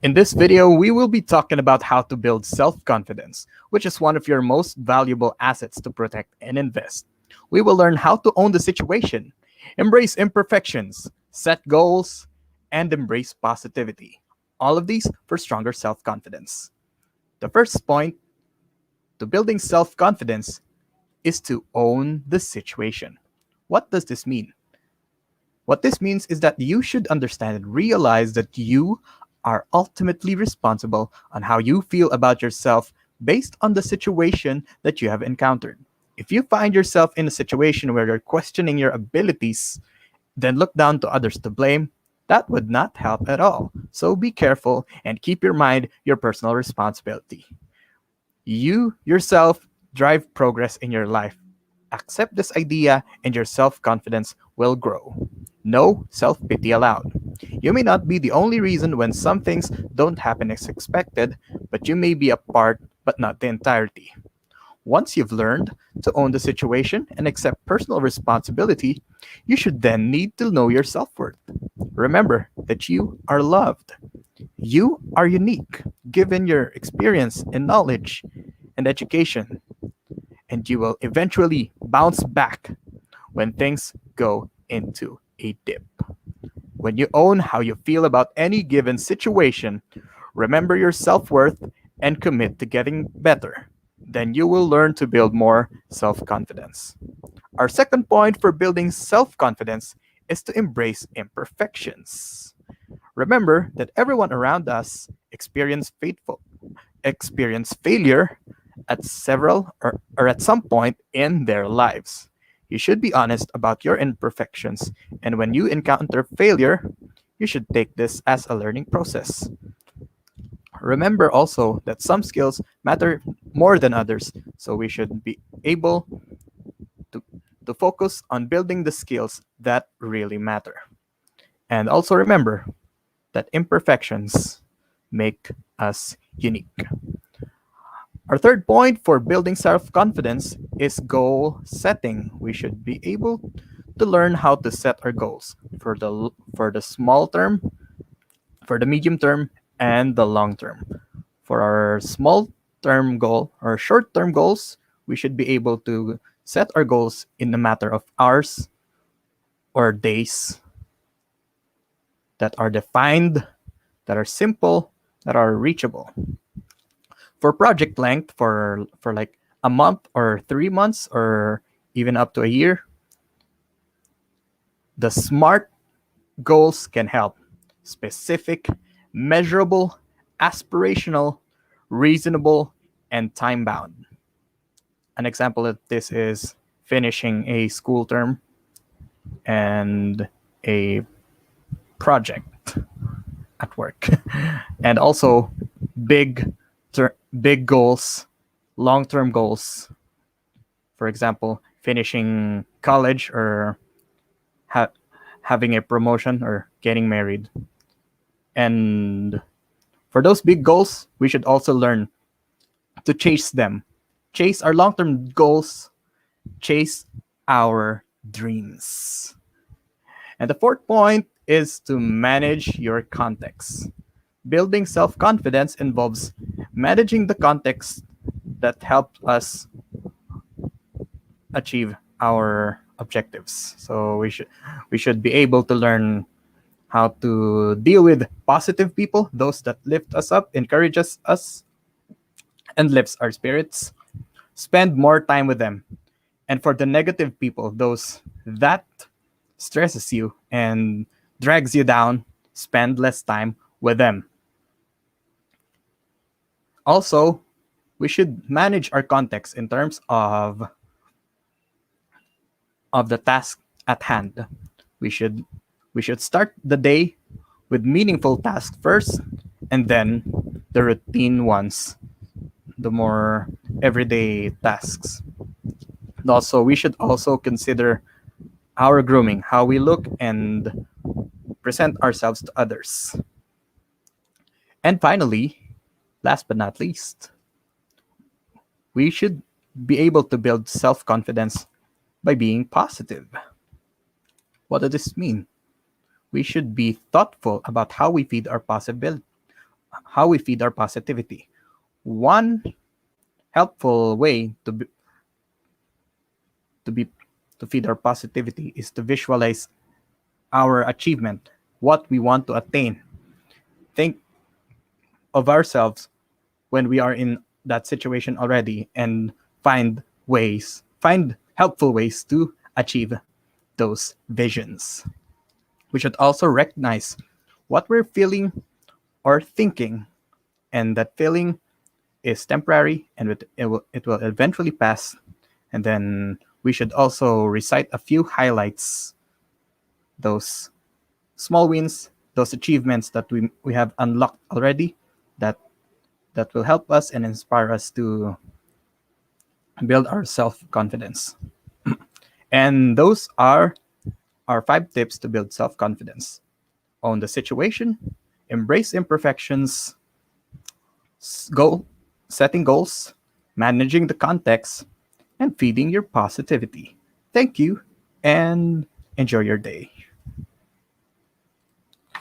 In this video, we will be talking about how to build self-confidence, which is one of your most valuable assets to protect and invest. We will learn how to own the situation, embrace imperfections, set goals, and embrace positivity. All of these for stronger self-confidence. The first point to building self-confidence is to own the situation. What does this mean? What this means is that you should understand and realize that you are ultimately responsible on how you feel about yourself based on the situation that you have encountered. If you find yourself in a situation where you're questioning your abilities, then look down to others to blame, that would not help at all. So be careful and keep your mind your personal responsibility. You yourself drive progress in your life. Accept this idea and your self confidence will grow. No self pity allowed. You may not be the only reason when some things don't happen as expected, but you may be a part, but not the entirety. Once you've learned to own the situation and accept personal responsibility, you should then need to know your self worth. Remember that you are loved. You are unique, given your experience and knowledge and education, and you will eventually bounce back when things go into a dip. When you own how you feel about any given situation, remember your self worth and commit to getting better. Then you will learn to build more self confidence. Our second point for building self confidence is to embrace imperfections. Remember that everyone around us experience failure at several or at some point in their lives. You should be honest about your imperfections, and when you encounter failure, you should take this as a learning process. Remember also that some skills matter more than others, so we should be able to, to focus on building the skills that really matter. And also remember that imperfections make us unique. Our third point for building self confidence is goal setting. We should be able to learn how to set our goals for the small term, for the medium term, and the long term. For our small term goal or short term goals, we should be able to set our goals in a matter of hours or days that are defined, that are simple, that are reachable. For project length, for like a month or 3 months or even up to a year, the SMART goals can help. Specific, measurable, aspirational, reasonable, and time bound. An example of this is finishing a school term and a project at work. And also big big goals, long-term goals. For example, finishing college or having a promotion or getting married. And for those big goals, we should also learn to chase them. Chase our long-term goals, chase our dreams. And the fourth point is to manage your context. Building self confidence involves managing the context that helps us achieve our objectives. So we should be able to learn how to deal with positive people, those that lift us up, encourages us, and lifts our spirits. Spend more time with them. And for the negative people, those that stresses you and drags you down, spend less time with them. Also, we should manage our context in terms of the task at hand. We should we should start the day with meaningful tasks first, and then the routine ones, the more everyday tasks. And also, we should also consider our grooming, how we look and present ourselves to others. And finally, last but not least, we should be able to build self confidence by being positive. What does this mean? We should be thoughtful about how we feed our how we feed our positivity. One helpful way to be to feed our positivity is to visualize our achievement, what we want to attain. Think of ourselves when we are in that situation already and find helpful ways to achieve those visions. We should also recognize what we're feeling or thinking, and that feeling is temporary and it will eventually pass. And then we should also recite a few highlights, those small wins, those achievements that we have unlocked already, that that will help us and inspire us to build our self confidence. And those are our 5 tips to build self confidence: own the situation, embrace imperfections, goal setting goals, managing the context, and feeding your positivity. Thank you and enjoy your day.